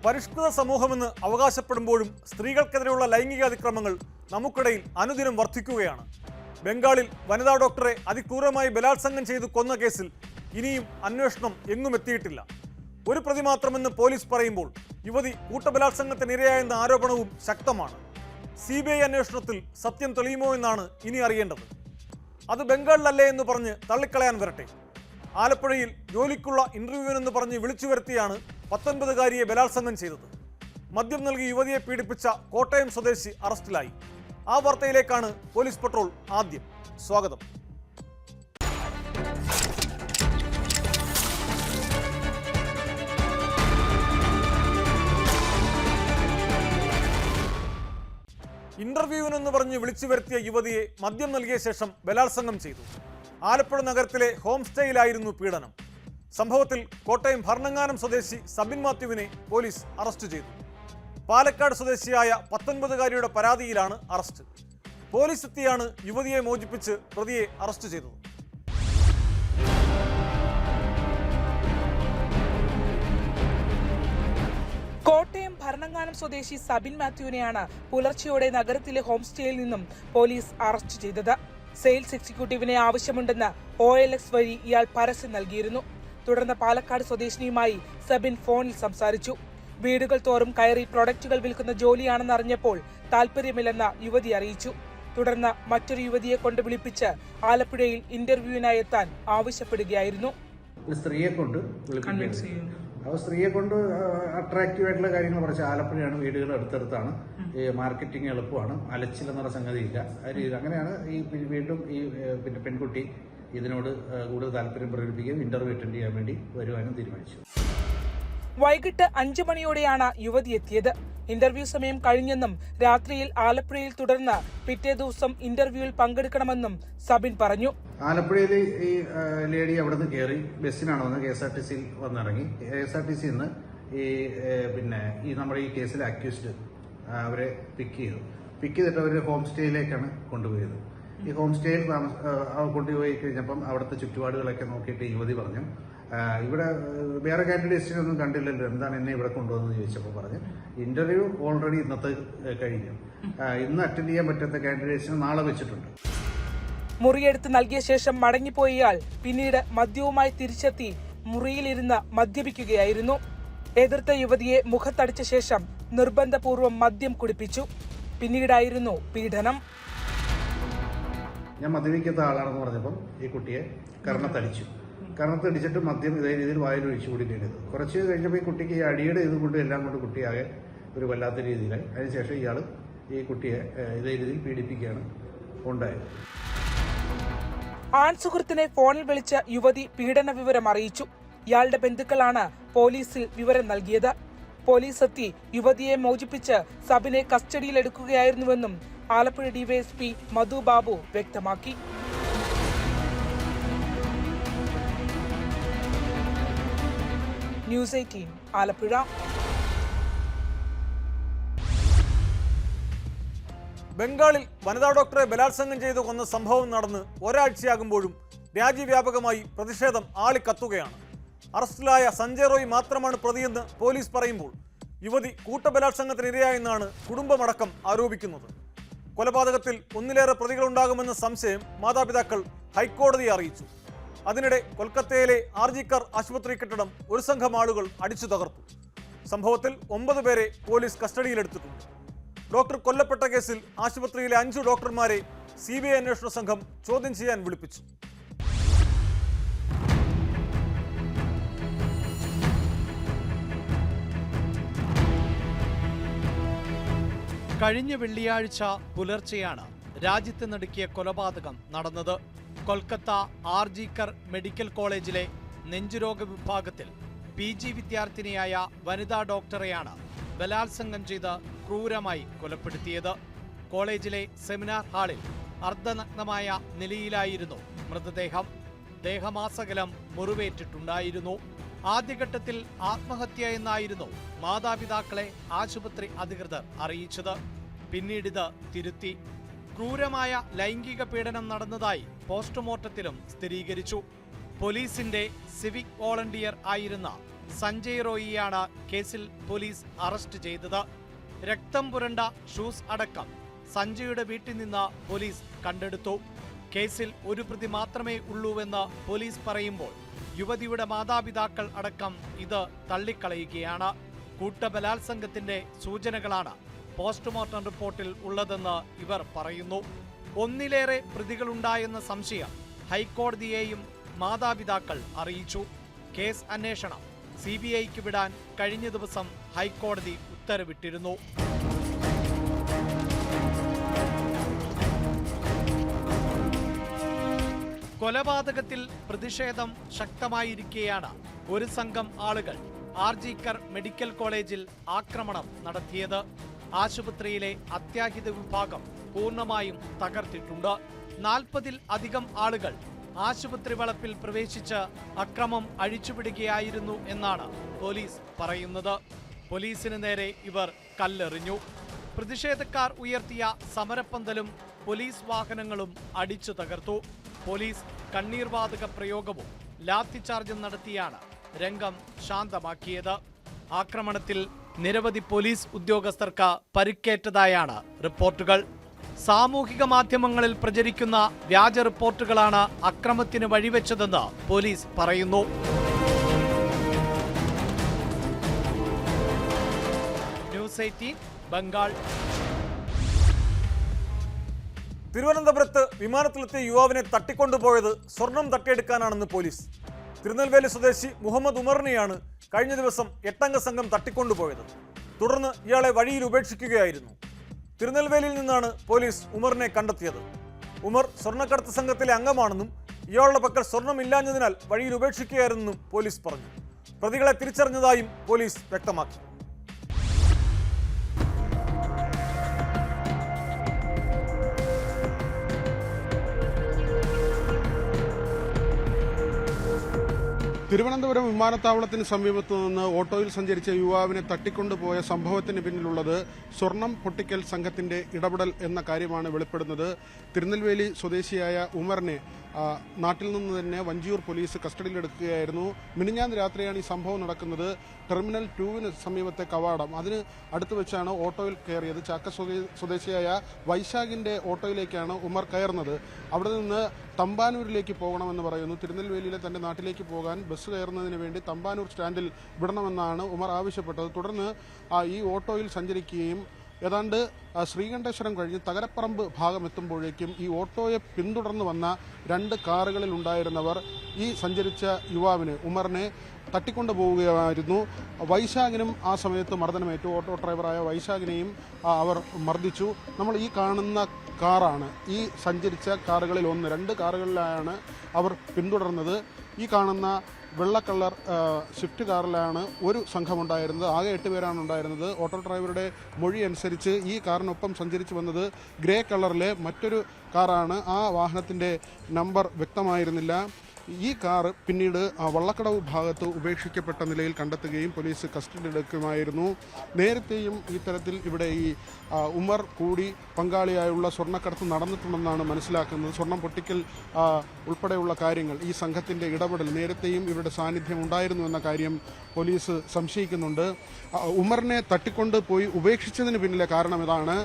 പരിഷ്കൃത സമൂഹമെന്ന് അവകാശപ്പെടുമ്പോഴും സ്ത്രീകൾക്കെതിരെയുള്ള ലൈംഗിക അതിക്രമങ്ങൾ നമുക്കിടയിൽ അനുദിനം വർദ്ധിക്കുകയാണ്. ബംഗാളിൽ വനിതാ ഡോക്ടറെ അതിക്രൂരമായി ബലാത്സംഗം ചെയ്തു കൊന്ന കേസിൽ ഇനിയും അന്വേഷണം എങ്ങും എത്തിയിട്ടില്ല. ഒരു പ്രതി മാത്രമെന്ന് പോലീസ് പറയുമ്പോൾ യുവതി കൂട്ടബലാത്സംഗത്തിനിരയായെന്ന ആരോപണവും ശക്തമാണ്. CBI അന്വേഷണത്തിൽ സത്യം തെളിയുമോ എന്നാണ് ഇനി അറിയേണ്ടത്. അത് ബംഗാളിലല്ലേ എന്ന് പറഞ്ഞ് തള്ളിക്കളയാൻ വരട്ടെ. ആലപ്പുഴയിൽ ജോലിക്കുള്ള ഇന്റർവ്യൂവിനെന്ന് പറഞ്ഞ് വിളിച്ചു വരുത്തിയാണ് 19-കാരിയെ ബലാത്സംഗം ചെയ്തത്. മദ്യം നൽകി യുവതിയെ പീഡിപ്പിച്ച കോട്ടയം സ്വദേശി അറസ്റ്റിലായി. ആ വാർത്തയിലേക്കാണ് പോലീസ് പട്രോൾ ആദ്യം. സ്വാഗതം. ഇന്റർവ്യൂവിനെന്ന് പറഞ്ഞ് വിളിച്ചു വരുത്തിയ യുവതിയെ മദ്യം നൽകിയ ശേഷം ബലാത്സംഗം ചെയ്തു. ആലപ്പുഴ നഗരത്തിലെ ഹോം സ്റ്റേയിലായിരുന്നു പീഡനം. സംഭവത്തിൽ കോട്ടയം ഭരണങ്ങാനം സ്വദേശി സബിൻ മാത്യുവിനെ പോലീസ് അറസ്റ്റ് ചെയ്തു. പാലക്കാട് സ്വദേശിയായ 19-കാരിയുടെ പരാതിയിലാണ് അറസ്റ്റ്. പോലീസ് എത്തിയാണ് യുവതിയെ മോചിപ്പിച്ച് പ്രതിയെ അറസ്റ്റ് ചെയ്തത്. കോട്ടയം ഭരണങ്ങാനം സ്വദേശി സബിൻ മാത്യുവിനെയാണ് പുലർച്ചെയോടെ നഗരത്തിലെ ഹോം സ്റ്റേയിൽ നിന്നും പോലീസ് അറസ്റ്റ് ചെയ്തത്. സെയിൽസ് എക്സിക്യൂട്ടീവിനെ ആവശ്യമുണ്ടെന്ന് OLX വഴി ഇയാൾ പരസ്യം നൽകിയിരുന്നു. തുടർന്ന് പാലക്കാട് സ്വദേശിനിയുമായി സബിൻ ഫോണിൽ സംസാരിച്ചു. വീടുകൾ തോറും കയറി പ്രൊഡക്റ്റുകൾ വിൽക്കുന്ന ജോലിയാണെന്ന് അറിഞ്ഞപ്പോൾ താല്പര്യമില്ലെന്ന് യുവതി അറിയിച്ചു. തുടർന്ന് മറ്റൊരു യുവതിയെ കൊണ്ട് വിളിപ്പിച്ച് ആലപ്പുഴയിൽ ഇന്റർവ്യൂവിനായി എത്താൻ ആവശ്യപ്പെടുകയായിരുന്നു. സ്ത്രീയെ കൊണ്ട് അട്രാക്റ്റീവ് ആയിട്ടുള്ള കാര്യങ്ങൾ കുറച്ച് ആലപ്പുഴയാണ്, വീടുകൾ അടുത്തടുത്താണ്, മാർക്കറ്റിംഗ് എളുപ്പമാണ്, അലച്ചിലെന്നുള്ള സംഗതിയില്ല. അങ്ങനെയാണ് വീണ്ടും പിന്നെ പെൺകുട്ടി ഇതിനോട് കൂടുതൽ താല്പര്യം പ്രകടിപ്പിക്കുകയും ഇന്റർവ്യൂ അറ്റൻഡ് ചെയ്യാൻ വേണ്ടി വരുവാനും തീരുമാനിച്ചു. വൈകിട്ട് 5 മണിയോടെയാണ് യുവതി എത്തിയത്. ഇന്റർവ്യൂ സമയം കഴിഞ്ഞെന്നും രാത്രിയിൽ ആലപ്പുഴയിൽ തുടർന്ന് പിറ്റേ ദിവസം ഇന്റർവ്യൂവിൽ പങ്കെടുക്കണമെന്നും സബിൻ പറഞ്ഞു. ആലപ്പുഴയിൽ ഈ ലേഡി അവിടെ നിന്ന് കയറി ബസ്സിനാണ് വന്ന് KSRTC വന്നിറങ്ങി. KSRTC നിന്ന് ഈ നമ്മുടെ ഈ കേസിലെ അക്യൂസ്ഡ് അവരെ പിക്ക് ചെയ്തിട്ട് അവർ ഹോം സ്റ്റേയിലേക്കാണ് കൊണ്ടുപോയത്. ഈ ഹോം സ്റ്റേയിൽ കൊണ്ടുപോയി കഴിഞ്ഞപ്പം അവിടുത്തെ ചുറ്റുപാടുകളൊക്കെ നോക്കിയിട്ട് യുവതി പറഞ്ഞു, ഇവിടെ വേറെ കാൻഡിഡേറ്റ്സിനെ ഒന്നും കണ്ടില്ലല്ലോ, എന്താണ് എന്നെ ഇവിടെ കൊണ്ടുവന്നത് ചോദിച്ചപ്പോൾ പറഞ്ഞു, ഇന്റർവ്യൂ ഓൾറെഡി ഇന്നത്തെ കഴിഞ്ഞു, ഇന്ന് അറ്റൻഡ് ചെയ്യാൻ പറ്റാത്ത കാൻഡിഡേറ്റ്സിനെ നാളെ വെച്ചിട്ടുണ്ട്. മുറിയെടുത്ത് നൽകിയ ശേഷം മടങ്ങിപ്പോയിയാൾ പിന്നീട് മദ്യവുമായി തിരിച്ചെത്തി മുറിയിലിരുന്ന് മദ്യപിക്കുകയായിരുന്നു. എതിർത്ത യുവതിയെ മുഖത്തടിച്ച ശേഷം നിർബന്ധപൂർവ്വം മദ്യം കുടിപ്പിച്ചു. പിന്നീടായിരുന്നു പീഡനം. ഞാൻ മദ്യപിക്കാത്ത ആളാണെന്ന് പറഞ്ഞപ്പം ഈ കുട്ടിയെ കർണത്തടിച്ചിട്ട് മദ്യം ഇതേ രീതിയിൽ വായിലൊഴിച്ചു കൂടിയിട്ടുണ്ട്. കുറച്ച് കഴിഞ്ഞപ്പോൾ ഈ കുട്ടിക്ക് ഈ അടിയുടെ ഇതുകൊണ്ട് എല്ലാം കൊണ്ട് കുട്ടിയാകെ ഒരു വല്ലാത്ത രീതിയിലായി. അതിനുശേഷം ഇയാൾ ഈ കുട്ടിയെ ഇതേ രീതിയിൽ പീഡിപ്പിക്കുകയാണ് ഉണ്ടായത്. ആൺസുഹൃത്തിനെ ഫോണിൽ വിളിച്ച് യുവതി പീഡന വിവരം അറിയിച്ചു. ഇയാളുടെ ബന്ധുക്കളാണ് പോലീസിൽ വിവരം നൽകിയത്. പോലീസ് എത്തി യുവതിയെ മോചിപ്പിച്ച് സബിനെ കസ്റ്റഡിയിലെടുക്കുകയായിരുന്നുവെന്നും ആലപ്പുഴ DYSP മധു ബാബു വ്യക്തമാക്കി. ന്യൂസ് 18 ആലപ്പുഴ. ബംഗാളിൽ വനിതാ ഡോക്ടറെ ബലാത്സംഗം ചെയ്തു കൊന്ന സംഭവം നടന്ന് ഒരാഴ്ചയാകുമ്പോഴും രാജ്യവ്യാപകമായി പ്രതിഷേധം ആളിക്കത്തുകയാണ്. അറസ്റ്റിലായ സഞ്ജയ് റോയ് മാത്രമാണ് പ്രതിയെന്ന് പോലീസ് പറയുമ്പോൾ യുവതി കൂട്ടബലാത്സംഗത്തിനിരയായെന്നാണ് കുടുംബമടക്കം ആരോപിക്കുന്നത്. കൊലപാതകത്തിൽ ഒന്നിലേറെ പ്രതികളുണ്ടാകുമെന്ന സംശയം മാതാപിതാക്കൾ ഹൈക്കോടതിയെ അറിയിച്ചു. അതിനിടെ കൊൽക്കത്തയിലെ RG-കർ ആശുപത്രി കെട്ടിടം ഒരു സംഘം ആളുകൾ അടിച്ചു തകർത്തു. സംഭവത്തിൽ 9 പേരെ പോലീസ് കസ്റ്റഡിയിലെടുത്തിട്ടുണ്ട്. ഡോക്ടർ കൊല്ലപ്പെട്ട കേസിൽ ആശുപത്രിയിലെ 5 ഡോക്ടർമാരെ CBI അന്വേഷണ സംഘം ചോദ്യം ചെയ്യാൻ വിളിപ്പിച്ചു. കഴിഞ്ഞ വെള്ളിയാഴ്ച പുലർച്ചെയാണ് രാജ്യത്ത് നടുക്കിയ കൊലപാതകം നടന്നത്. കൊൽക്കത്ത RG-കർ മെഡിക്കൽ കോളേജിലെ നെഞ്ചുരോഗ വിഭാഗത്തിൽ PG വിദ്യാർത്ഥിനിയായ വനിതാ ഡോക്ടറെയാണ് ബലാത്സംഗം ചെയ്ത് ക്രൂരമായി കൊലപ്പെടുത്തിയത്. കോളേജിലെ സെമിനാർ ഹാളിൽ അർദ്ധനഗ്നമായ നിലയിലായിരുന്നു മൃതദേഹം. ദേഹമാസകലം മുറിവേറ്റിട്ടുണ്ടായിരുന്നു. ആദ്യഘട്ടത്തിൽ ആത്മഹത്യ എന്നായിരുന്നു മാതാപിതാക്കളെ ആശുപത്രി അധികൃതർ അറിയിച്ചത്. പിന്നീടിത് തിരുത്തി. ക്രൂരമായ ലൈംഗിക പീഡനം നടന്നതായി പോസ്റ്റ്മോർട്ടത്തിലും സ്ഥിരീകരിച്ചു. പോലീസിന്റെ സിവിക് വോളണ്ടിയർ ആയിരുന്ന സഞ്ജയ് റോയിയാണ് കേസിൽ പോലീസ് അറസ്റ്റ് ചെയ്തത്. രക്തം പുരണ്ട ഷൂസ് അടക്കം സഞ്ജയുടെ വീട്ടിൽ നിന്ന് പോലീസ് കണ്ടെടുത്തു. കേസിൽ ഒരു പ്രതി മാത്രമേ ഉള്ളൂവെന്ന് പോലീസ് പറയുമ്പോൾ യുവതിയുടെ മാതാപിതാക്കൾ അടക്കം ഇത് തള്ളിക്കളയുകയാണ്. കൂട്ടബലാത്സംഗത്തിന്റെ സൂചനകളാണ് പോസ്റ്റ്മോർട്ടം റിപ്പോർട്ടിൽ ഉള്ളതെന്ന് ഇവർ പറയുന്നു. ഒന്നിലേറെ പ്രതികളുണ്ടായെന്ന സംശയം ഹൈക്കോടതിയെയും മാതാപിതാക്കൾ അറിയിച്ചു. കേസ് അന്വേഷണം CBIക്ക് വിടാൻ കഴിഞ്ഞ ദിവസം ഹൈക്കോടതി ഉത്തരവിട്ടിരുന്നു. കൊലപാതകത്തിൽ പ്രതിഷേധം ശക്തമായിരിക്കെയാണ് ഒരു സംഘം ആളുകൾ ആർജിക്കർ മെഡിക്കൽ കോളേജിൽ ആക്രമണം നടത്തിയത്. ആശുപത്രിയിലെ അത്യാഹിത വിഭാഗം പൂർണ്ണമായും തകർത്തിട്ടുണ്ട്. 40-ൽ അധികം ആളുകൾ ആശുപത്രി വളപ്പിൽ പ്രവേശിച്ച് അക്രമം അഴിച്ചുവിടുകയായിരുന്നു എന്നാണ് പോലീസ് പറയുന്നത്. പോലീസിന് നേരെ ഇവർ കല്ലെറിഞ്ഞു. പ്രതിഷേധക്കാർ ഉയർത്തിയ സമരപ്പന്തലും പോലീസ് വാഹനങ്ങളും അടിച്ചു തകർത്തു. പോലീസ് കണ്ണീർവാതക പ്രയോഗവും ലാത്തിചാർജും നടത്തിയാണ് രംഗം ശാന്തമാക്കിയത്. ആക്രമണത്തിൽ നിരവധി പോലീസ് ഉദ്യോഗസ്ഥർക്ക് പരിക്കേറ്റതായാണ് റിപ്പോർട്ടുകൾ. സാമൂഹിക മാധ്യമങ്ങളിൽ പ്രചരിക്കുന്ന വ്യാജ റിപ്പോർട്ടുകളാണ് അക്രമത്തിന് വഴിവെച്ചതെന്ന് പോലീസ് പറയുന്നു. ന്യൂസ് 18 ബംഗാൾ. തിരുവനന്തപുരത്ത് വിമാനത്തിലെത്തിയ യുവാവിനെ തട്ടിക്കൊണ്ടുപോയത് സ്വർണം തട്ടിയെടുക്കാനാണെന്ന് പോലീസ്. തിരുനെൽവേലി സ്വദേശി മുഹമ്മദ് ഉമറിനെയാണ് കഴിഞ്ഞ ദിവസം 8-അംഗ സംഘം തട്ടിക്കൊണ്ടുപോയത്. തുടർന്ന് ഇയാളെ വഴിയിൽ ഉപേക്ഷിക്കുകയായിരുന്നു. തിരുനെൽവേലിയിൽ നിന്നാണ് പോലീസ് ഉമറിനെ കണ്ടെത്തിയത്. ഉമർ സ്വർണ്ണക്കടത്ത് സംഘത്തിലെ അംഗമാണെന്നും ഇയാളുടെ പക്കൽ സ്വർണ്ണമില്ലാഞ്ഞതിനാൽ വഴിയിൽ ഉപേക്ഷിക്കുകയായിരുന്നെന്നും പോലീസ് പറഞ്ഞു. പ്രതികളെ തിരിച്ചറിഞ്ഞതായും പോലീസ് വ്യക്തമാക്കി. തിരുവനന്തപുരം വിമാനത്താവളത്തിന് സമീപത്തു നിന്ന് ഓട്ടോയിൽ സഞ്ചരിച്ച യുവാവിനെ തട്ടിക്കൊണ്ടുപോയ സംഭവത്തിന് പിന്നിലുള്ളത് സ്വർണം പൊട്ടിക്കൽ സംഘത്തിന്റെ ഇടപെടൽ എന്ന കാര്യമാണ് വെളിപ്പെടുന്നത്. തിരുനെൽവേലി സ്വദേശിയായ ഉമറിനെ നാട്ടിൽ നിന്ന് തന്നെ വഞ്ചിയൂർ പോലീസ് കസ്റ്റഡിയിലെടുക്കുകയായിരുന്നു. മിനിഞ്ഞാന്ന് രാത്രിയാണ് ഈ സംഭവം നടക്കുന്നത്. ടെർമിനൽ 2-ന് സമീപത്തെ കവാടം അതിന് അടുത്ത് വെച്ചാണ് ഓട്ടോയിൽ കയറിയത്. ചാക്ക സ്വദേശിയായ വൈശാഖിന്റെ ഓട്ടോയിലേക്കാണ് ഉമർ കയറുന്നത്. അവിടെ നിന്ന് തമ്പാനൂരിലേക്ക് പോകണമെന്ന് പറയുന്നു. തിരുനെൽവേലിയിലെ തന്റെ നാട്ടിലേക്ക് പോകാൻ ബസ് കയറുന്നതിന് വേണ്ടി തമ്പാനൂർ സ്റ്റാൻഡിൽ വിടണമെന്നാണ് ഉമർ ആവശ്യപ്പെട്ടത്. തുടർന്ന് ഈ ഓട്ടോയിൽ സഞ്ചരിക്കുകയും ഏതാണ്ട് ശ്രീകണ്ഠേശ്വരം കഴിഞ്ഞ് തകരപ്പറമ്പ് ഭാഗം എത്തുമ്പോഴേക്കും ഈ ഓട്ടോയെ പിന്തുടർന്ന് വന്ന 2 കാറുകളിൽ ഉണ്ടായിരുന്നവർ ഈ സഞ്ചരിച്ച യുവാവിനെ ഉമറിനെ തട്ടിക്കൊണ്ടുപോവുകയായിരുന്നു. വൈശാഖിനും ആ സമയത്ത് മർദ്ദനമേറ്റു. ഓട്ടോ ഡ്രൈവറായ വൈശാഖിനെയും അവർ മർദ്ദിച്ചു. നമ്മൾ ഈ കാണുന്ന കാറാണ് ഈ സഞ്ചരിച്ച കാറുകളിൽ ഒന്ന്. 2 കാറുകളിലാണ് അവർ പിന്തുടർന്നത്. ഈ കാണുന്ന വെള്ള കളർ സ്വിഫ്റ്റ് കാറിലാണ് ഒരു സംഘമുണ്ടായിരുന്നത്. ആകെ 8 പേരാണ് ഉണ്ടായിരുന്നത്. ഓട്ടോ ഡ്രൈവറുടെ മൊഴി അനുസരിച്ച് ഈ കാറിനൊപ്പം സഞ്ചരിച്ചു വന്നത് ഗ്രേ കളറിലെ മറ്റൊരു കാറാണ്. ആ വാഹനത്തിൻ്റെ നമ്പർ വ്യക്തമായിരുന്നില്ല. ഈ കാർ പിന്നീട് വള്ളക്കടവ് ഭാഗത്ത് ഉപേക്ഷിക്കപ്പെട്ട നിലയിൽ കണ്ടെത്തുകയും പോലീസ് കസ്റ്റഡിയിലെടുക്കുമായിരുന്നു. നേരത്തെയും ഇത്തരത്തിൽ ഇവിടെ ഈ ഉമർ കൂടി പങ്കാളിയായുള്ള സ്വർണ്ണക്കടത്ത് നടന്നിട്ടുണ്ടെന്നാണ് മനസ്സിലാക്കുന്നത്. സ്വർണം പൊട്ടിക്കൽ ഉൾപ്പെടെയുള്ള കാര്യങ്ങൾ ഈ സംഘത്തിൻ്റെ ഇടപെടൽ നേരത്തെയും ഇവരുടെ സാന്നിധ്യം ഉണ്ടായിരുന്നു എന്ന കാര്യം പോലീസ് സംശയിക്കുന്നുണ്ട്. ഉമറിനെ തട്ടിക്കൊണ്ട് പോയി ഉപേക്ഷിച്ചതിന് പിന്നിലെ കാരണം ഇതാണ്.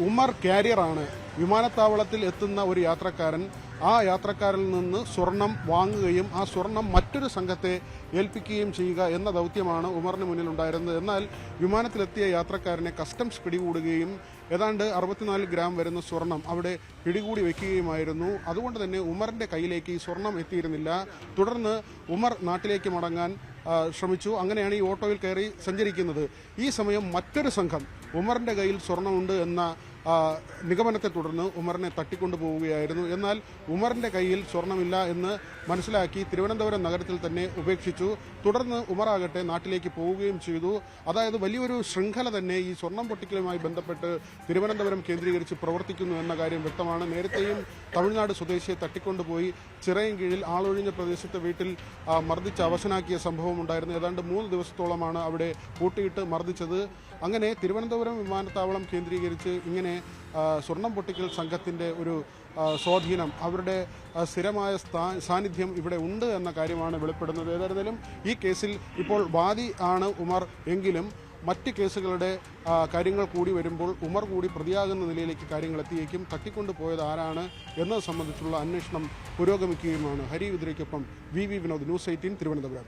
ഉമർ കാരിയറാണ്. വിമാനത്താവളത്തിൽ എത്തുന്ന ഒരു യാത്രക്കാരൻ ആ യാത്രക്കാരിൽ നിന്ന് സ്വർണം വാങ്ങുകയും ആ സ്വർണം മറ്റൊരു സംഘത്തെ ഏൽപ്പിക്കുകയും ചെയ്യുക എന്ന ദൗത്യമാണ് ഉമറിന് മുന്നിൽ ഉണ്ടായിരുന്നത്. എന്നാൽ വിമാനത്തിലെത്തിയ യാത്രക്കാരനെ കസ്റ്റംസ് പിടികൂടുകയും ഏതാണ്ട് 64 ഗ്രാം വരുന്ന സ്വർണം അവിടെ പിടികൂടി വയ്ക്കുകയുമായിരുന്നു. അതുകൊണ്ട് തന്നെ ഉമറിന്റെ കയ്യിലേക്ക് ഈ സ്വർണം എത്തിയിരുന്നില്ല. തുടർന്ന് ഉമർ നാട്ടിലേക്ക് മടങ്ങാൻ ശ്രമിച്ചു. അങ്ങനെയാണ് ഈ ഓട്ടോയിൽ കയറി സഞ്ചരിക്കുന്നത്. ഈ സമയം മറ്റൊരു സംഘം ഉമറിന്റെ കയ്യിൽ സ്വർണമുണ്ട് എന്ന നിഗമനത്തെ തുടർന്ന് ഉമറിനെ തട്ടിക്കൊണ്ടുപോവുകയായിരുന്നു. എന്നാൽ ഉമറിന്റെ കയ്യിൽ സ്വർണമില്ല എന്ന് മനസ്സിലാക്കി തിരുവനന്തപുരം നഗരത്തിൽ തന്നെ ഉപേക്ഷിച്ചു. തുടർന്ന് ഉമറാകട്ടെ നാട്ടിലേക്ക് പോവുകയും ചെയ്തു. അതായത് വലിയൊരു ശൃംഖല തന്നെ ഈ സ്വർണം പൊട്ടിക്കലുമായി ബന്ധപ്പെട്ട് തിരുവനന്തപുരം കേന്ദ്രീകരിച്ച് പ്രവർത്തിക്കുന്നു എന്ന കാര്യം വ്യക്തമാണ്. നേരത്തെയും തമിഴ്നാട് സ്വദേശിയെ തട്ടിക്കൊണ്ടുപോയി ചിറയൻകീഴിൽ ആളൊഴിഞ്ഞ പ്രദേശത്തെ വീട്ടിൽ മർദ്ദിച്ച് അവശനാക്കിയ സംഭവം ഉണ്ടായിരുന്നു. ഏതാണ്ട് 3 ദിവസത്തോളമാണ് അവിടെ പൂട്ടിയിട്ട് മർദ്ദിച്ചത്. അങ്ങനെ തിരുവനന്തപുരം വിമാനത്താവളം കേന്ദ്രീകരിച്ച് ഇങ്ങനെ സ്വർണം പൊട്ടിക്കൽ സംഘത്തിൻ്റെ ഒരു സ്വാധീനം, അവരുടെ സ്ഥിരമായ സാന്നിധ്യം ഇവിടെ ഉണ്ട് എന്ന കാര്യമാണ് വെളിപ്പെടുന്നത്. ഏതായിരുന്നാലും ഈ കേസിൽ ഇപ്പോൾ വാദി ആണ് ഉമർ എങ്കിലും മറ്റ് കേസുകളുടെ കാര്യങ്ങൾ കൂടി വരുമ്പോൾ ഉമർ കൂടി പ്രതിയാകുന്ന നിലയിലേക്ക് കാര്യങ്ങൾ എത്തിയേക്കും. തട്ടിക്കൊണ്ടുപോയത് ആരാണ് എന്നത് സംബന്ധിച്ചുള്ള അന്വേഷണം പുരോഗമിക്കുകയുമാണ്. ഹരി വിദ്രയ്ക്കൊപ്പം വി വിനോദ്, ന്യൂസ് 18 തിരുവനന്തപുരം.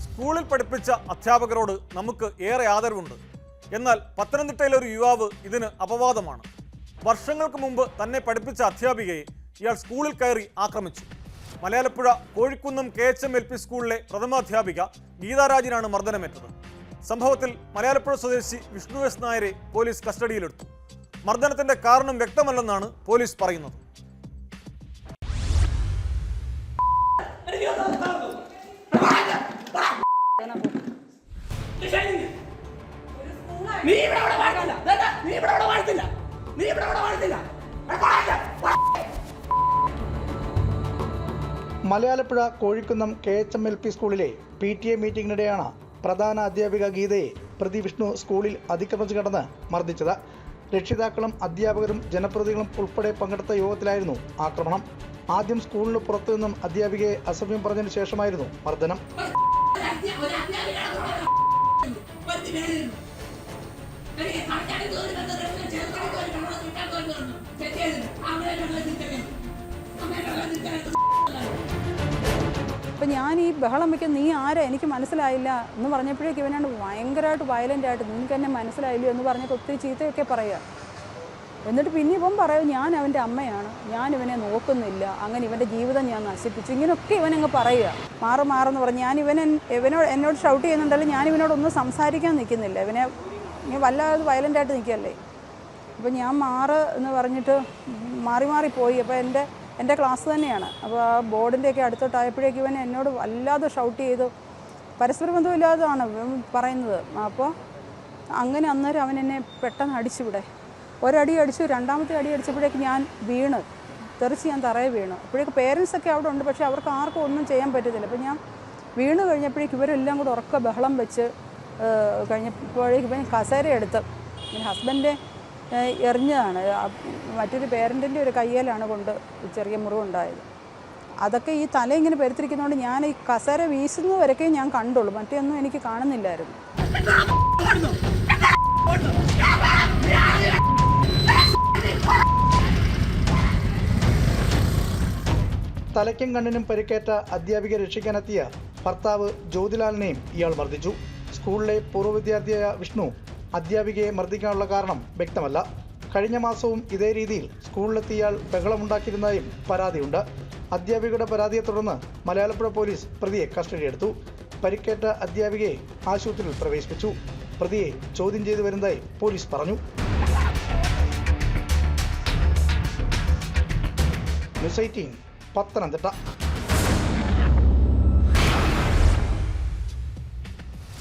സ്കൂളിൽ പഠിപ്പിച്ച അധ്യാപകരോട് നമുക്ക് ഏറെ ആദരവുണ്ട്. എന്നാൽ പത്തനംതിട്ടയിലെ ഒരു യുവാവ് ഇതിന് അപവാദമാണ്. വർഷങ്ങൾക്ക് മുമ്പ് തന്നെ പഠിപ്പിച്ച അധ്യാപികയെ ഇയാൾ സ്കൂളിൽ കയറി ആക്രമിച്ചു. മലയാലപ്പുഴ കോഴിക്കുന്നം KHM-LP സ്കൂളിലെ പ്രഥമാധ്യാപിക ഗീതാരാജിനാണ് മർദ്ദനമേറ്റത്. സംഭവത്തിൽ മലയാലപ്പുഴ സ്വദേശി വിഷ്ണു എസ് നായരെ പോലീസ് കസ്റ്റഡിയിലെടുത്തു. മർദ്ദനത്തിന്റെ കാരണം വ്യക്തമല്ലെന്നാണ് പോലീസ് പറയുന്നത്. മലയാലപ്പുഴ കോഴിക്കുന്നം KHM-LP സ്കൂളിലെ PTA മീറ്റിംഗിനിടെയാണ് പ്രധാന അധ്യാപിക ഗീതയെ പ്രതി വിഷ്ണു സ്കൂളിൽ അതിക്രമിച്ചു കടന്ന് മർദ്ദിച്ചത്. രക്ഷിതാക്കളും അധ്യാപകരും ജനപ്രതിനിധികളും ഉൾപ്പെടെ പങ്കെടുത്ത യോഗത്തിലായിരുന്നു ആക്രമണം. ആദ്യം സ്കൂളിന് പുറത്തു നിന്നും അധ്യാപികയെ അസഭ്യം പറഞ്ഞതിനു ശേഷമായിരുന്നു മർദ്ദനം. അപ്പം ഞാൻ ഈ ബഹളം വയ്ക്കുന്ന നീ ആരാ എനിക്ക് മനസ്സിലായില്ല എന്ന് പറഞ്ഞപ്പോഴേക്കും ഇവനാണ് ഭയങ്കരമായിട്ട് വയലൻ്റായിട്ട് നിനക്ക് എന്നെ മനസ്സിലായില്ല എന്ന് പറഞ്ഞിട്ട് ഒത്തിരി ചീത്തയൊക്കെ പറയുക. എന്നിട്ട് പിന്നെ ഇവൻ പറയും ഞാൻ അവൻ്റെ അമ്മയാണ്, ഞാൻ ഇവനെ നോക്കുന്നില്ല, അങ്ങനെ ഇവൻ്റെ ജീവിതം ഞാൻ നശിപ്പിച്ചു, ഇങ്ങനെയൊക്കെ ഇവനങ്ങ് പറയുക. മാറെന്ന് പറഞ്ഞ് എന്നോട് ഷൗട്ട് ചെയ്യുന്നുണ്ടല്ലോ, ഞാൻ ഇവനോടൊന്നും സംസാരിക്കാൻ നിൽക്കുന്നില്ല. ഇവനെ വല്ലാതെ വയലൻ്റായിട്ട് നിൽക്കുകയല്ലേ. അപ്പോൾ ഞാൻ എന്ന് പറഞ്ഞിട്ട് മാറിപ്പോയി. അപ്പോൾ എൻ്റെ ക്ലാസ് തന്നെയാണ്. അപ്പോൾ ആ ബോർഡിൻ്റെയൊക്കെ അടുത്തോട്ടായപ്പോഴേക്കും ഇവൻ എന്നോട് വല്ലാതെ ഷൗട്ട് ചെയ്തു. പരസ്പര ബന്ധമില്ലാതാണ് പറയുന്നത്. അപ്പോൾ അങ്ങനെ അന്നേരം അവൻ എന്നെ പെട്ടെന്ന് അടിച്ചുവിടെ. ഒരടി അടിച്ചു, രണ്ടാമത്തെ അടി അടിച്ചപ്പോഴേക്ക് ഞാൻ തെറിച്ച് ഞാൻ തറയെ വീണു. അപ്പോഴേക്ക് പേരൻസൊക്കെ അവിടെ ഉണ്ട്, പക്ഷേ അവർക്ക് ആർക്കും ഒന്നും ചെയ്യാൻ പറ്റത്തില്ല. അപ്പോൾ ഞാൻ വീണ് കഴിഞ്ഞപ്പോഴേക്ക് ഇവരെല്ലാം കൂടെ ഉറക്ക ബഹളം വെച്ച് കഴിഞ്ഞപ്പോഴേക്ക് ഇവൻ കസേര എടുത്ത് ഹസ്ബൻഡ് എറിഞ്ഞതാണ്. മറ്റൊരു പേരൻറ്റിൻ്റെ ഒരു കയ്യിലാണ് കൊണ്ട് ചെറിയ മുറിവുണ്ടായത്. അതൊക്കെ ഈ തല ഇങ്ങനെ പെരുത്തിരിക്കുന്നതുകൊണ്ട് ഞാൻ ഈ കസേര വീശുന്നവരൊക്കെ ഞാൻ കണ്ടുള്ളൂ, മറ്റൊന്നും എനിക്ക് കാണുന്നില്ലായിരുന്നു. തലയ്ക്കും കണ്ണിനും പരിക്കേറ്റ അധ്യാപിക രക്ഷിക്കാനെത്തിയ ഭർത്താവ് ജ്യോതിലാലിനെയും ഇയാൾ മർദ്ദിച്ചു. സ്കൂളിലെ പൂർവ്വ വിദ്യാർത്ഥിയായ വിഷ്ണു അധ്യാപികയെ മർദ്ദിക്കാനുള്ള കാരണം വ്യക്തമല്ല. കഴിഞ്ഞ മാസവും ഇതേ രീതിയിൽ സ്കൂളിലെത്തിയ ഇയാൾ ബഹളമുണ്ടാക്കിയിരുന്നതായും പരാതിയുണ്ട്. അധ്യാപികയുടെ പരാതിയെ തുടർന്ന് മലയാലപ്പുഴ പോലീസ് പ്രതിയെ കസ്റ്റഡിയെടുത്തു. പരിക്കേറ്റ അധ്യാപികയെ ആശുപത്രിയിൽ പ്രവേശിപ്പിച്ചു. പ്രതിയെ ചോദ്യം ചെയ്തു വരുന്നതായി പോലീസ് പറഞ്ഞു. ന്യൂസ് 18 പത്തനംതിട്ട.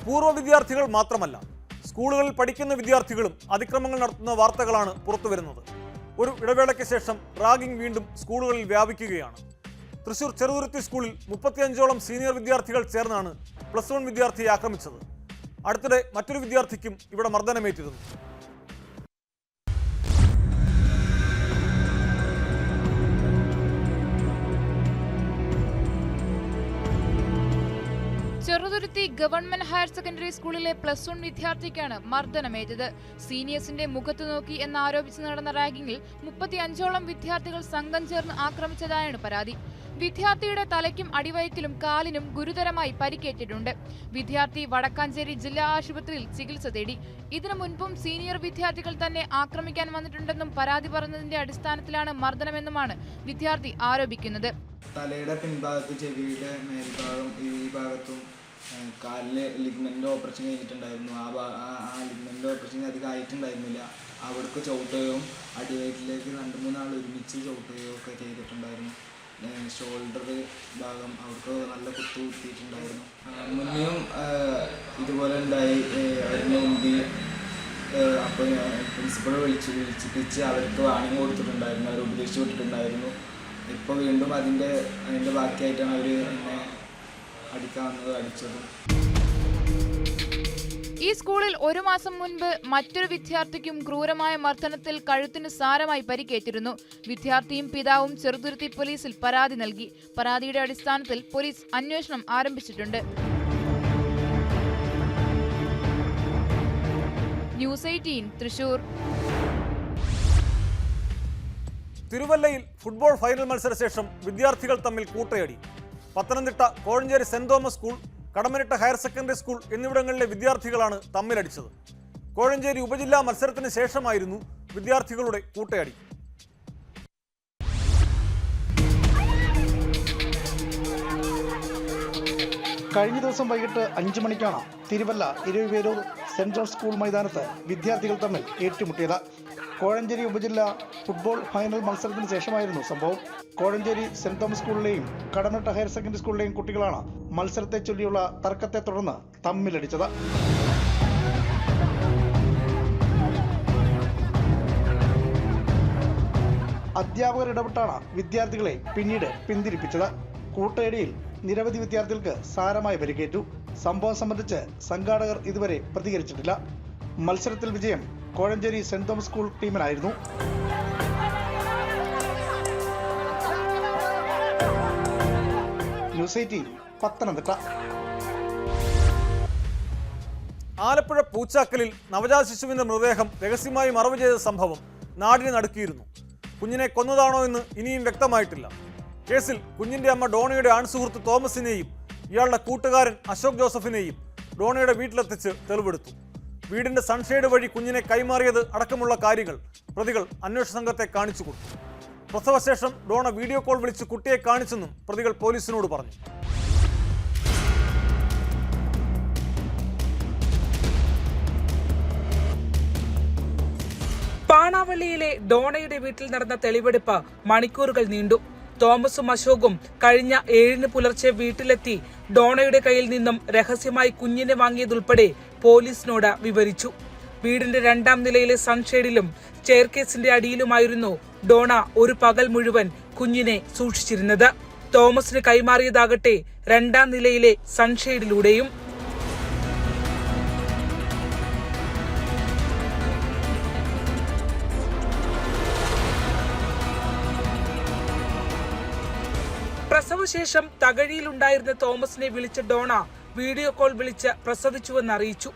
പൂർവ്വ വിദ്യാർത്ഥികൾ മാത്രമല്ല, സ്കൂളുകളിൽ പഠിക്കുന്ന വിദ്യാർത്ഥികളും അതിക്രമങ്ങൾ നടത്തുന്ന വാർത്തകളാണ് പുറത്തുവരുന്നത്. ഒരു ഇടവേളയ്ക്ക് ശേഷം റാഗിംഗ് വീണ്ടും സ്കൂളുകളിൽ വ്യാപിക്കുകയാണ്. തൃശൂർ ചെറുതുരുത്തി സ്കൂളിൽ 35ഓളം സീനിയർ വിദ്യാർത്ഥികൾ ചേർന്നാണ് +1 വിദ്യാർത്ഥിയെ ആക്രമിച്ചത്. അടുത്തിടെ മറ്റൊരു വിദ്യാർത്ഥിക്കും ഇവിടെ മർദ്ദനമേറ്റിരുന്നു. ചെറുതുരുത്തി ഗവൺമെന്റ് ഹയർ സെക്കൻഡറി സ്കൂളിലെ +1 വിദ്യാർത്ഥിക്കാണ് മർദ്ദനമേറ്റത്. സീനിയേഴ്സിന്റെ മുഖത്ത് നോക്കി എന്നാരോപിച്ച് നടന്ന റാഗിങ്ങിൽ 35ഓളം വിദ്യാർത്ഥികൾ സംഘം ചേർന്ന് ആക്രമിച്ചതായാണ് പരാതി. വിദ്യാർത്ഥിയുടെ തലയ്ക്കും അടിവയറ്റിലും കാലിനും ഗുരുതരമായി പരിക്കേറ്റിട്ടുണ്ട്. വിദ്യാർത്ഥി വടക്കാഞ്ചേരി ജില്ലാ ആശുപത്രിയിൽ ചികിത്സ തേടി. ഇതിനു മുൻപും സീനിയർ വിദ്യാർത്ഥികൾ തന്നെ ആക്രമിക്കാൻ വന്നിട്ടുണ്ടെന്നും പരാതി പറഞ്ഞതിന്റെ അടിസ്ഥാനത്തിലാണ് മർദ്ദനമെന്നുമാണ് വിദ്യാർത്ഥി ആരോപിക്കുന്നത്. തലയുടെ പിൻഭാഗത്ത്, ചെവിയുടെ മേൽഭാഗം, ഈ ഭാഗത്തും കാലില് ലിഗ്മെന്റ് ഓപ്പറേഷൻ കഴിഞ്ഞിട്ടുണ്ടായിരുന്നു. ആ ലിഗ്മെന്റ് ഓപ്പറേഷൻ അധികം ആയിട്ടുണ്ടായിരുന്നില്ല. അവിടേക്ക് ചവിട്ടുകയും അടിവയറ്റിലേക്ക് 2-3 ആൾ ഒരുമിച്ച് ചവിട്ടുകയോ ഒക്കെ ചെയ്തിട്ടുണ്ടായിരുന്നു. ഷോൾഡർ ഭാഗം അവർക്ക് നല്ല കുത്തു കുത്തിയിട്ടുണ്ടായിരുന്നു. മുന്നെയും ഇതുപോലെ ഉണ്ടായി. അതിന് മുമ്പ് അപ്പോൾ പ്രിൻസിപ്പൾ വിളിച്ചിട്ട് അവർക്ക് വാണിംഗ് കൊടുത്തിട്ടുണ്ടായിരുന്നു, അവർ ഉപദേശിച്ചു വിട്ടിട്ടുണ്ടായിരുന്നു. ഇപ്പോൾ വീണ്ടും അതിൻ്റെ ബാക്കിയായിട്ടാണ് അവർ എന്നെ അടിച്ചതും. ഈ സ്കൂളിൽ 1 മാസം മുൻപ് മറ്റൊരു വിദ്യാർത്ഥിക്കും ക്രൂരമായ മർദ്ദനത്തിൽ കഴുത്തിന് സാരമായി പരിക്കേറ്റിരുന്നു. വിദ്യാർത്ഥിയും പിതാവും ചെറുതുരുത്തി പോലീസിൽ പരാതി നൽകി. പരാതിയുടെ അടിസ്ഥാനത്തിൽ പോലീസ് അന്വേഷണം ആരംഭിച്ചിട്ടുണ്ട്. ന്യൂസ് 18 തൃശൂർ. തിരുവല്ലയിൽ ഫുട്ബോൾ ഫൈനൽ മത്സരശേഷം വിദ്യാർത്ഥികൾ തമ്മിൽ കൂട്ടയടി. Pathanamthitta Kozhencherry Saint Thomas school, Kadammanitta higher secondary school എന്നിവിടങ്ങളിലെ വിദ്യാർത്ഥികളാണ് തമ്മിലടിച്ചത്. കോഴഞ്ചേരി ഉപജില്ലാ മത്സരത്തിന് ശേഷമായിരുന്നു വിദ്യാർത്ഥികളുടെ കൂട്ടയടി. കഴിഞ്ഞ ദിവസം വൈകിട്ട് 5 മണിക്കാണ് തിരുവല്ല ഇരവിപേരൂർ സെൻട്രൽ സ്കൂൾ മൈതാനത്ത് വിദ്യാർത്ഥികൾ തമ്മിൽ ഏറ്റുമുട്ടിയത്. കോഴഞ്ചേരി ഉപജില്ല ഫുട്ബോൾ ഫൈനൽ മത്സരത്തിന് ശേഷമായിരുന്നു സംഭവം. കോഴഞ്ചേരി സെന്റ് തോമസ് സ്കൂളിലെയും കടമനിട്ട ഹയർ സെക്കൻഡറി സ്കൂളിലെയും കുട്ടികളാണ് മത്സരത്തെ ചൊല്ലിയുള്ള തർക്കത്തെ തുടർന്ന് തമ്മിലടിച്ചത്. അധ്യാപകർ ഇടപെട്ടാണ് വിദ്യാർത്ഥികളെ പിന്നീട് പിന്തിരിപ്പിച്ചത്. കൂട്ടയടിയിൽ നിരവധി വിദ്യാർത്ഥികൾക്ക് സാരമായി പരിക്കേറ്റു. സംഭവം സംബന്ധിച്ച് സംഘാടകർ ഇതുവരെ പ്രതികരിച്ചിട്ടില്ല. മത്സരത്തിൽ വിജയം കോഴഞ്ചേരി സെന്റ് തോമസ് സ്കൂൾ ടീമിനായിരുന്നു. ന്യൂസ് 18 പത്തനംതിട്ട. ആലപ്പുഴ പൂച്ചാക്കലിൽ നവജാത ശിശുവിന്റെ മൃതദേഹം രഹസ്യമായി മറവ് ചെയ്ത സംഭവം നാടിനെ നടുക്കിയിരുന്നു. കുഞ്ഞിനെ കൊന്നതാണോ എന്ന് ഇനിയും വ്യക്തമായിട്ടില്ല. കേസിൽ കുഞ്ഞിന്റെ അമ്മ ഡോണയുടെ ആൺസുഹൃത്ത് തോമസിനെയും ഇയാളുടെ കൂട്ടുകാരൻ അശോക് ജോസഫിനെയും ഡോണയുടെ വീട്ടിലെത്തിച്ച് തെളിവെടുത്തു. വീടിന്റെ സൺഷെയ്ഡ് വഴി കുഞ്ഞിനെ കൈമാറിയത് അടക്കമുള്ള കാര്യങ്ങൾ പ്രതികൾ അന്വേഷണ സംഘത്തെ കാണിച്ചു കൊടുത്തു. പ്രസവശേഷം ഡോണ വീഡിയോ കോൾ വിളിച്ച് കുട്ടിയെ കാണിച്ചെന്നും പ്രതികൾ പോലീസിനോട് പറഞ്ഞു. പാണാവള്ളിയിലെ ഡോണയുടെ വീട്ടിൽ നടന്ന തെളിവെടുപ്പ് മണിക്കൂറുകൾ നീണ്ടു. തോമസും അശോകും കഴിഞ്ഞ 7 പുലർച്ചെ വീട്ടിലെത്തി ഡോണയുടെ കയ്യിൽ നിന്നും രഹസ്യമായി കുഞ്ഞിനെ വാങ്ങിയതുൾപ്പെടെ പോലീസിനോട് വിവരിച്ചു. വീടിന്റെ 2ാം നിലയിലെ സൺഷെയ്ഡിലും ചെയർകേസിന്റെ അടിയിലുമായിരുന്നു ഡോണ ഒരു പകൽ മുഴുവൻ കുഞ്ഞിനെ സൂക്ഷിച്ചിരുന്നത്. തോമസിന് കൈമാറിയതാകട്ടെ 2ാം നിലയിലെ സൺഷെയ്ഡിലൂടെയും. പ്രസവശേഷം തകഴിയിലുണ്ടായിരുന്ന തോമസിനെ വിളിച്ച ഡോണ വീഡിയോ കോൾ വിളിച്ച് പ്രസവിച്ചുവെന്നറിയിച്ചു.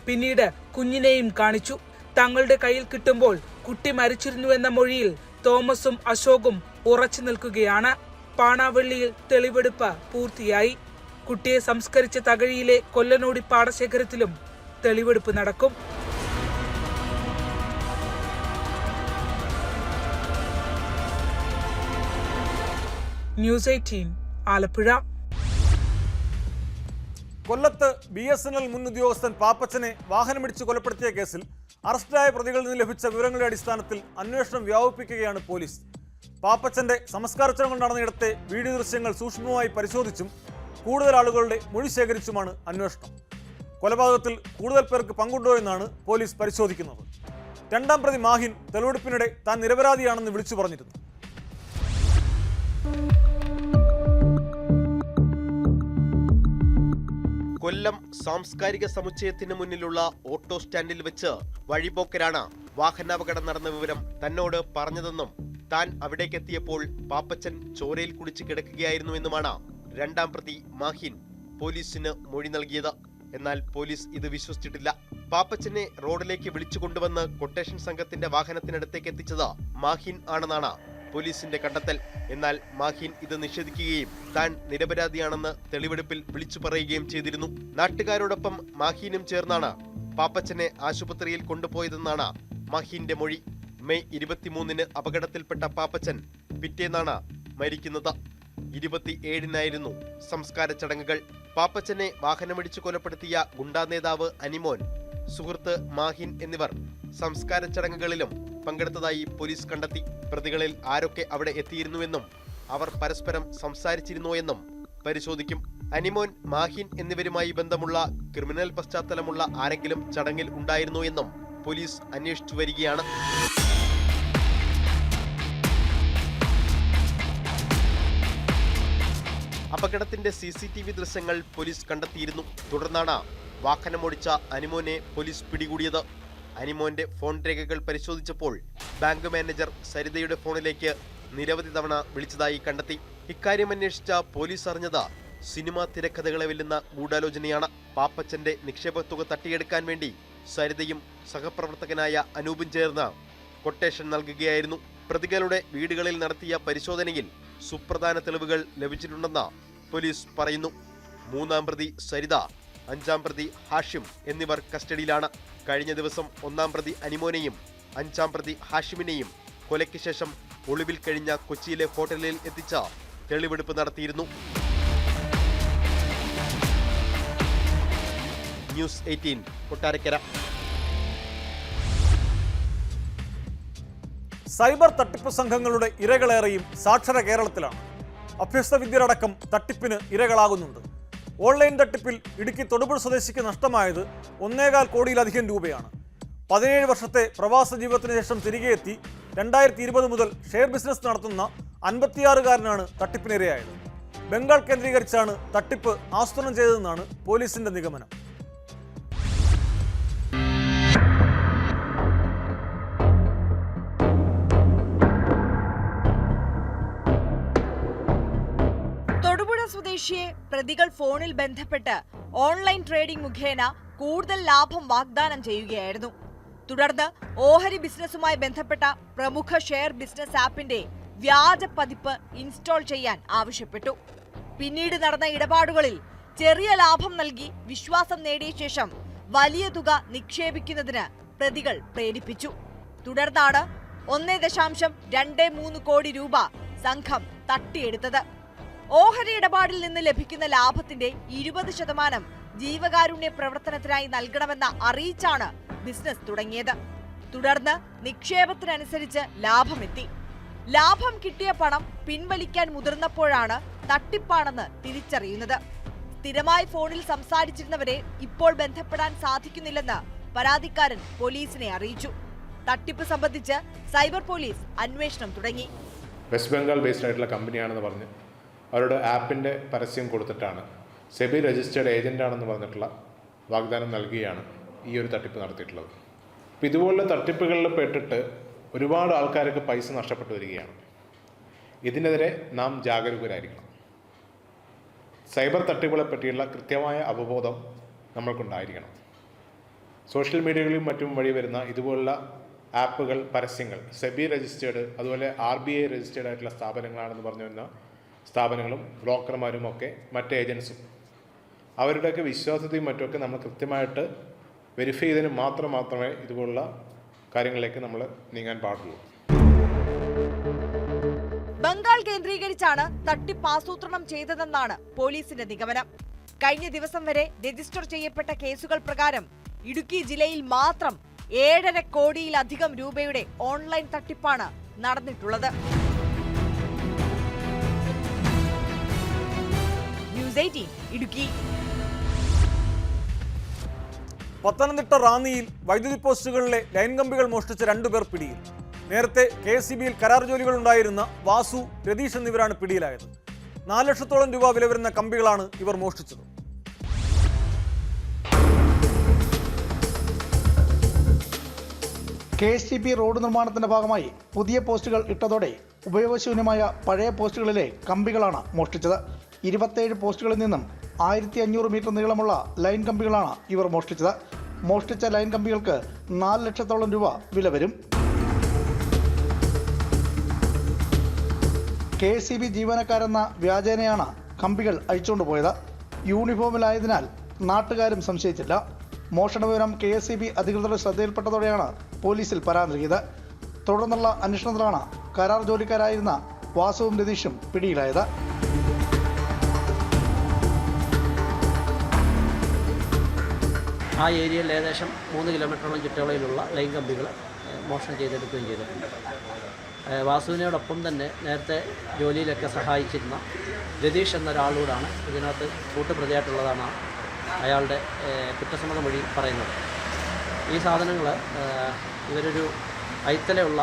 പിന്നീട് കുഞ്ഞിനെയും കാണിച്ചു. തങ്ങളുടെ കയ്യിൽ കിട്ടുമ്പോൾ കുട്ടി മരിച്ചിരുന്നുവെന്ന മൊഴിയിൽ തോമസും അശോകും ഉറച്ചു നിൽക്കുകയാണ്. പാണാവള്ളിയിൽ തെളിവെടുപ്പ് പൂർത്തിയായി. കുട്ടിയെ സംസ്കരിച്ച തകഴിയിലെ കൊല്ലനോടി പാടശേഖരത്തിലും തെളിവെടുപ്പ് നടക്കും. ന്യൂസ് 18 ആലപ്പുഴ. കൊല്ലത്ത് BSNL മുൻ ഉദ്യോഗസ്ഥൻ പാപ്പച്ചനെ വാഹനമിടിച്ച് കൊലപ്പെടുത്തിയ കേസിൽ അറസ്റ്റിലായ പ്രതികളിൽ നിന്ന് ലഭിച്ച വിവരങ്ങളുടെ അടിസ്ഥാനത്തിൽ അന്വേഷണം വ്യാപിപ്പിക്കുകയാണ് പോലീസ്. പാപ്പച്ചന്റെ സംസ്കാര ചടങ്ങുകൾ നടന്നയിടത്തെ വീഡിയോ ദൃശ്യങ്ങൾ സൂക്ഷ്മമായി പരിശോധിച്ചും കൂടുതൽ ആളുകളുടെ മൊഴി ശേഖരിച്ചുമാണ് അന്വേഷണം. കൊലപാതകത്തിൽ കൂടുതൽ പേർക്ക് പങ്കുണ്ടോ എന്നാണ് പോലീസ് പരിശോധിക്കുന്നത്. 2ാം പ്രതി മാഹിൻ തെളിവെടുപ്പിനിടെ താൻ നിരപരാധിയാണെന്ന് വിളിച്ചു പറഞ്ഞിരുന്നു. കൊല്ലം സാംസ്കാരിക സമുച്ചയത്തിന് മുന്നിലുള്ള ഓട്ടോ സ്റ്റാൻഡിൽ വെച്ച് വഴിപോക്കരാണ് വാഹനാപകടം നടന്ന വിവരം തന്നോട് പറഞ്ഞതെന്നും താൻ അവിടേക്കെത്തിയപ്പോൾ പാപ്പച്ചൻ ചോരയിൽ കുടിച്ച് കിടക്കുകയായിരുന്നുവെന്നുമാണ് 2ാം പ്രതി മാഹിൻ പോലീസിന് മൊഴി നൽകിയത്. എന്നാൽ പോലീസ് ഇത് വിശ്വസിച്ചിട്ടില്ല. പാപ്പച്ചനെ റോഡിലേക്ക് വിളിച്ചു കൊണ്ടുവന്ന് കൊട്ടേഷൻ സംഘത്തിന്റെ വാഹനത്തിനടുത്തേക്ക് എത്തിച്ചത് മാഹിൻ ആണെന്നാണ് പോലീസിന്റെ കണ്ടെത്തൽ. എന്നാൽ മാഹിൻ ഇത് നിഷേധിക്കുകയും താൻ നിരപരാധിയാണെന്ന് തെളിവെടുപ്പിൽ വിളിച്ചു പറയുകയും ചെയ്തിരുന്നു. നാട്ടുകാരോടൊപ്പം മാഹിനും ചേർന്നാണ് പാപ്പച്ചനെ ആശുപത്രിയിൽ കൊണ്ടുപോയതെന്നാണ് മാഹിന്റെ മൊഴി. മെയ് 23-ന് അപകടത്തിൽപ്പെട്ട പാപ്പച്ചൻ പിറ്റേന്നാണ് മരിക്കുന്നത്. 27-നായിരുന്നു സംസ്കാര ചടങ്ങുകൾ. പാപ്പച്ചനെ വാഹനമിടിച്ചു കൊലപ്പെടുത്തിയ ഗുണ്ടാ നേതാവ് അനിമോൻ, സുഹൃത്ത് മാഹിൻ എന്നിവർ സംസ്കാര ചടങ്ങുകളിലും പങ്കെടുത്തതായി പോലീസ് കണ്ടെത്തി. പ്രതികളിൽ ആരൊക്കെ അവിടെ എത്തിയിരുന്നുവെന്നും അവർ പരസ്പരം സംസാരിച്ചിരുന്നോ എന്നും പരിശോധിക്കും. അനിമോൻ, മാഹിൻ എന്നിവരുമായി ബന്ധമുള്ള ക്രിമിനൽ പശ്ചാത്തലമുള്ള ആരെങ്കിലും ചടങ്ങിൽ ഉണ്ടായിരുന്നോ എന്നും പോലീസ് അന്വേഷിച്ചു വരികയാണ്. അപകടത്തിന്റെ CCTV ദൃശ്യങ്ങൾ പോലീസ് കണ്ടെത്തിയിരുന്നു. തുടർന്നാണ് വാഹനമോടിച്ച അനിമോനെ പോലീസ് പിടികൂടിയത്. അനിമോന്റെ ഫോൺ രേഖകൾ പരിശോധിച്ചപ്പോൾ ബാങ്ക് മാനേജർ സരിതയുടെ ഫോണിലേക്ക് നിരവധി തവണ വിളിച്ചതായി കണ്ടെത്തി. ഇക്കാര്യം അന്വേഷിച്ച പോലീസ് അറിഞ്ഞത് സിനിമാ തിരക്കഥകളെ വെല്ലുന്ന ഗൂഢാലോചനയാണ്. പാപ്പച്ചന്റെ നിക്ഷേപ തുക തട്ടിയെടുക്കാൻ വേണ്ടി സരിതയും സഹപ്രവർത്തകനായ അനൂപും ചേർന്ന് കൊട്ടേഷൻ നൽകുകയായിരുന്നു. പ്രതികളുടെ വീടുകളിൽ നടത്തിയ പരിശോധനയിൽ സുപ്രധാന തെളിവുകൾ ലഭിച്ചിട്ടുണ്ടെന്ന് പോലീസ് പറയുന്നു. 3-ാം പ്രതി സരിത, 5-ാം പ്രതി ഹാഷിം എന്നിവർ കസ്റ്റഡിയിലാണ്. കഴിഞ്ഞ ദിവസം 1-ാം പ്രതി അനിമോനെയും 5-ാം പ്രതി ഹാഷിമിനെയും കൊലയ്ക്ക് ശേഷം ഒളിവിൽ കഴിഞ്ഞ കൊച്ചിയിലെ ഹോട്ടലിൽ എത്തിച്ച തെളിവെടുപ്പ് നടത്തിയിരുന്നു. ന്യൂസ് 18 കൊട്ടാരക്കര. സൈബർ തട്ടിപ്പ് സംഘങ്ങളുടെ ഇരകളേറെയും സാക്ഷര കേരളത്തിലാണ്. അഭ്യസ്ത വിദ്യരടക്കം തട്ടിപ്പിന് ഇരകളാകുന്നുണ്ട്. ഓൺലൈൻ തട്ടിപ്പിൽ ഇടുക്കി തൊടുപുഴ സ്വദേശിക്ക് നഷ്ടമായത് 1.25 കോടിയിലധികം രൂപയാണ്. 17 വർഷത്തെ പ്രവാസ ജീവിതത്തിന് ശേഷം തിരികെ എത്തി 2020 മുതൽ ഷെയർ ബിസിനസ് നടത്തുന്ന 56-കാരനാണ് തട്ടിപ്പിനിരയായത്. ബംഗാൾ കേന്ദ്രീകരിച്ചാണ് തട്ടിപ്പ് ആസൂത്രണം ചെയ്തതെന്നാണ് പോലീസിന്റെ നിഗമനം. തൊടുപുഴ സ്വദേശിയെ പ്രതികൾ ഫോണിൽ ബന്ധപ്പെട്ട് ഓൺലൈൻ ട്രേഡിംഗ് മുഖേന കൂടുതൽ ലാഭം വാഗ്ദാനം ചെയ്യുകയായിരുന്നു. തുടർന്ന് ഓഹരി ബിസിനസ്സുമായി ബന്ധപ്പെട്ട പ്രമുഖ ഷെയർ ബിസിനസ് ആപ്പിന്റെ വ്യാജ പതിപ്പ് ഇൻസ്റ്റാൾ ചെയ്യാൻ ആവശ്യപ്പെട്ടു. പിന്നീട് നടന്ന ഇടപാടുകളിൽ ചെറിയ ലാഭം നൽകി വിശ്വാസം നേടിയ ശേഷം വലിയ തുക നിക്ഷേപിക്കുന്നതിന് പ്രതികൾ പ്രേരിപ്പിച്ചു. തുടർന്നാണ് 1.23 കോടി രൂപ സംഘം തട്ടിയെടുത്തത്. ഓഹരി ഇടപാടിൽ നിന്ന് ലഭിക്കുന്ന ലാഭത്തിന്റെ 20% ജീവകാരുണ്യ പ്രവർത്തനത്തിനായി നൽകണമെന്ന് അറിയിച്ചാണ് ബിസിനസ് തുടങ്ങിയത്. തുടർന്ന് നിക്ഷേപത്തിനനുസരിച്ച് ലാഭമെത്തി. ലാഭം കിട്ടിയ പണം പിൻവലിക്കാൻ മുതിർന്നപ്പോഴാണ് തട്ടിപ്പാണെന്ന് തിരിച്ചറിയുന്നത്. സ്ഥിരമായി ഫോണിൽ സംസാരിച്ചിരുന്നവരെ ഇപ്പോൾ ബന്ധപ്പെടാൻ സാധിക്കുന്നില്ലെന്ന് പരാതിക്കാരൻ പോലീസിനെ അറിയിച്ചു. തട്ടിപ്പ് സംബന്ധിച്ച് സൈബർ പോലീസ് അന്വേഷണം തുടങ്ങി. വെസ്റ്റ് ബംഗാൾ ബേസ്ഡ് ആയിട്ടുള്ള കമ്പനിയാണെന്ന് പറഞ്ഞ് അവരുടെ ആപ്പിൻ്റെ പരസ്യം കൊടുത്തിട്ടാണ് സെബി രജിസ്റ്റേർഡ് ഏജൻ്റാണെന്ന് പറഞ്ഞിട്ടുള്ള വാഗ്ദാനം നൽകിയാണ് ഈ ഒരു തട്ടിപ്പ് നടത്തിയിട്ടുള്ളത്. അപ്പോൾ ഇതുപോലുള്ള തട്ടിപ്പുകളിൽ പെട്ടിട്ട് ഒരുപാട് ആൾക്കാർക്ക് പൈസ നഷ്ടപ്പെട്ടു വരികയാണ്. ഇതിനെതിരെ നാം ജാഗരൂകരായിരിക്കണം. സൈബർ തട്ടിപ്പുകളെ പറ്റിയുള്ള കൃത്യമായ അവബോധം നമ്മൾക്കുണ്ടായിരിക്കണം. സോഷ്യൽ മീഡിയകളിലും മറ്റും വഴി വരുന്ന ഇതുപോലുള്ള ആപ്പുകൾ, പരസ്യങ്ങൾ സെബി രജിസ്റ്റേർഡ്, അതുപോലെ RBI രജിസ്റ്റേർഡ് ആയിട്ടുള്ള സ്ഥാപനങ്ങളാണെന്ന് പറഞ്ഞു വരുന്ന സ്ഥാപനങ്ങളും ബ്രോക്കർമാരും ഒക്കെ മറ്റ് ഏജൻസും അവരുടെയൊക്കെ വിശ്വാസ്യതയും മറ്റുമൊക്കെ നമ്മൾ കൃത്യമായിട്ട് വെരിഫൈ ചെയ്തതിന് മാത്രമേ ഇതുപോലുള്ള കാര്യങ്ങളിലേക്ക് നമ്മൾ നീങ്ങാൻ പാടുള്ളൂ. ബംഗാൾ കേന്ദ്രീകരിച്ചാണ് തട്ടിപ്പ് ആസൂത്രണം ചെയ്തതെന്നാണ് പോലീസിന്റെ നിഗമനം. കഴിഞ്ഞ ദിവസം വരെ രജിസ്റ്റർ ചെയ്യപ്പെട്ട കേസുകൾ പ്രകാരം ഇടുക്കി ജില്ലയിൽ മാത്രം 7.5 കോടിയിലധികം രൂപയുടെ ഓൺലൈൻ തട്ടിപ്പാണ് നടന്നിട്ടുള്ളത്. ന്യൂസ് 18 ഇടുക്കി. പത്തനംതിട്ട റാന്നിയിൽ വൈദ്യുതി പോസ്റ്റുകളിലെ ലൈൻ കമ്പികൾ മോഷ്ടിച്ച 2 പേർ പിടിയിൽ. നേരത്തെ KSEBയിൽ കരാർ ജോലികൾ ഉണ്ടായിരുന്ന വാസു, രതീഷ് എന്നിവരാണ് പിടിയിലായത്. 4 ലക്ഷത്തോളം രൂപ വില വരുന്ന കമ്പികളാണ് ഇവർ മോഷ്ടിച്ചത്. KSEB റോഡ് നിർമ്മാണത്തിന്റെ ഭാഗമായി പുതിയ പോസ്റ്റുകൾ ഇട്ടതോടെ ഉപയോഗശൂന്യമായ പഴയ പോസ്റ്റുകളിലെ കമ്പികളാണ് മോഷ്ടിച്ചത്. 27 പോസ്റ്റുകളിൽ നിന്നും 1500 മീറ്റർ നീളമുള്ള ലൈൻ കമ്പികളാണ് ഇവർ മോഷ്ടിച്ചത്. മോഷ്ടിച്ച ലൈൻ കമ്പികൾക്ക് 4 ലക്ഷത്തോളം രൂപ വില വരും. KSEB ജീവനക്കാരെന്ന വ്യാജേനയാണ് കമ്പികൾ അഴിച്ചുകൊണ്ടുപോയത്. യൂണിഫോമിലായതിനാൽ നാട്ടുകാരും സംശയിച്ചില്ല. മോഷണ വിവരം KSEB അധികൃതരുടെ ശ്രദ്ധയിൽപ്പെട്ടതോടെയാണ് പോലീസിൽ പരാതി നൽകിയത്. തുടർന്നുള്ള അന്വേഷണത്തിലാണ് കരാർ ജോലിക്കാരായിരുന്ന വാസുവും രതീഷും പിടിയിലായത്. ആ ഏരിയയിൽ ഏകദേശം 3 കിലോമീറ്ററോളം ചുറ്റളവിലുള്ള ലൈൻ കമ്പികൾ മോഷണം ചെയ്തെടുക്കുകയും ചെയ്തിട്ടുണ്ട്. വാസുവിനോടൊപ്പം തന്നെ നേരത്തെ ജോലിയിലൊക്കെ സഹായിച്ചിരുന്ന രതീഷ് എന്നൊരാളോടാണ് ഇതിനകത്ത് കൂട്ടുപ്രതിയായിട്ടുള്ളതാണ് അയാളുടെ കുറ്റസമ്മതം വഴി പറയുന്നത്. ഈ സാധനങ്ങൾ ഇവരൊരു ഐത്തലയുള്ള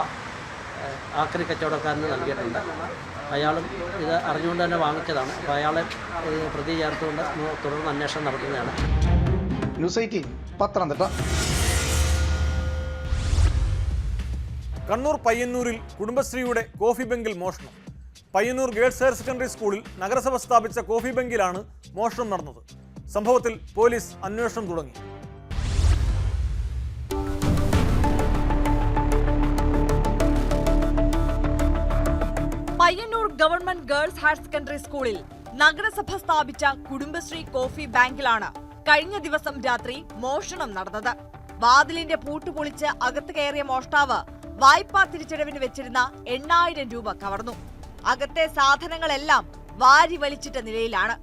ആക്രി കച്ചവടക്കാരന് നൽകിയിട്ടുണ്ട്. അയാളും ഇത് അറിഞ്ഞുകൊണ്ട് തന്നെ വാങ്ങിച്ചതാണ്. അപ്പോൾ അയാളെ പ്രതി ചേർത്തുകൊണ്ട് തുടർന്ന് അന്വേഷണം നടത്തുന്നതാണ്. ന്യൂസ് 18 പത്തനംതിട്ട. കണ്ണൂർ പയ്യന്നൂരിൽ കുടുംബശ്രീയുടെ കോഫി ബെങ്കിൽ മോഷണം. പയ്യന്നൂർ ഗേൾസ് ഹയർ സെക്കൻഡറി സ്കൂളിൽ നഗരസഭ സ്ഥാപിച്ച കോഫി ബെങ്കിലാണ് മോഷണം നടന്നത്. സംഭവത്തിൽ പോലീസ് അന്വേഷണം തുടങ്ങി. Payyanur government girls higher secondary സ്കൂളിൽ നഗരസഭ സ്ഥാപിച്ച കുടുംബശ്രീ കോഫി ബാങ്കിലാണ് കഴിഞ്ഞ ദിവസം രാത്രി മോഷണം നടന്നത്. വാതിലിന്റെ പൂട്ട് പൊളിച്ച് അകത്ത് കയറിയ മോഷ്ടാവ് വായ്പാ തിരിച്ചടവിന് വെച്ചിരുന്ന 8000 രൂപ കവർന്നു. അകത്തെ സാധനങ്ങളെല്ലാം വാരി വലിച്ചിട്ട നിലയിലാണ്.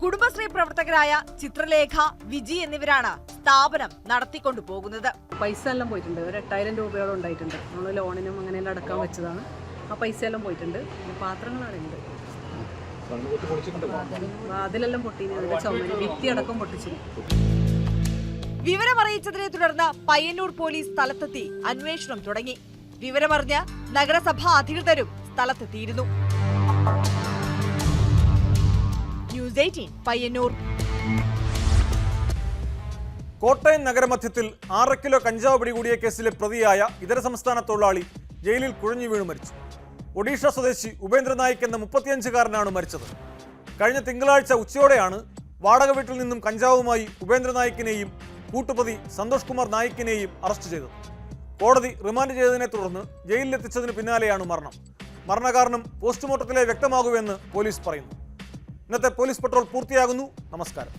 കുടുംബശ്രീ പ്രവർത്തകരായ ചിത്രലേഖ, വിജി എന്നിവരാണ് സ്ഥാപനം നടത്തിക്കൊണ്ടു പോകുന്നത്. പൈസ എല്ലാം പോയിട്ടുണ്ട്. ഒരു 8000 രൂപയോളം ഉണ്ടായിട്ടുണ്ട്. നമ്മൾ ലോണിനും അങ്ങനെയെല്ലാം അടക്കാൻ വെച്ചതാണ്. ആ പൈസ എല്ലാം പോയിട്ടുണ്ട്. പാത്രങ്ങളാണ് ഉണ്ട്. അതിലെല്ലാം പൊട്ടിന് ചുമര് ഭിത്തി അടക്കം പൊട്ടിച്ചിരുന്നു. വിവരമറിയിച്ചതിനെ തുടർന്ന് പയ്യന്നൂർ പോലീസ് സ്ഥലത്തെത്തി അന്വേഷണം തുടങ്ങി. വിവരമറിഞ്ഞ് നഗരസഭാ അധികൃതരും സ്ഥലത്തെത്തിയിരുന്നു. ന്യൂസ് 18 പയ്യന്നൂർ. കോട്ടയം നഗരമധ്യത്തിൽ 6 കിലോ കഞ്ചാവ് പിടികൂടിയ കേസിലെ പ്രതിയായ ഇതര സംസ്ഥാന തൊഴിലാളി ജയിലിൽ കുഴഞ്ഞു വീണു മരിച്ചു. ഒഡീഷ സ്വദേശി ഉപേന്ദ്ര നായിക് എന്ന 35-കാരനാണ് മരിച്ചത്. കഴിഞ്ഞ തിങ്കളാഴ്ച ഉച്ചയോടെയാണ് വാടക വീട്ടിൽ നിന്നും കഞ്ചാവുമായി ഉപേന്ദ്ര നായിക്കിനെയും കൂട്ടുപ്രതി സന്തോഷ് കുമാർ നായിക്കിനെയും അറസ്റ്റ് ചെയ്തത്. കോടതി റിമാൻഡ് ചെയ്തതിനെ തുടർന്ന് ജയിലിലെത്തിച്ചതിന് പിന്നാലെയാണ് മരണം. മരണകാരണം പോസ്റ്റ്മോർട്ടത്തിലെ വ്യക്തമാകുമെന്ന് പോലീസ് പറയുന്നു. ഇന്നത്തെ പോലീസ് പട്രോൾ പൂർത്തിയാകുന്നു. നമസ്കാരം.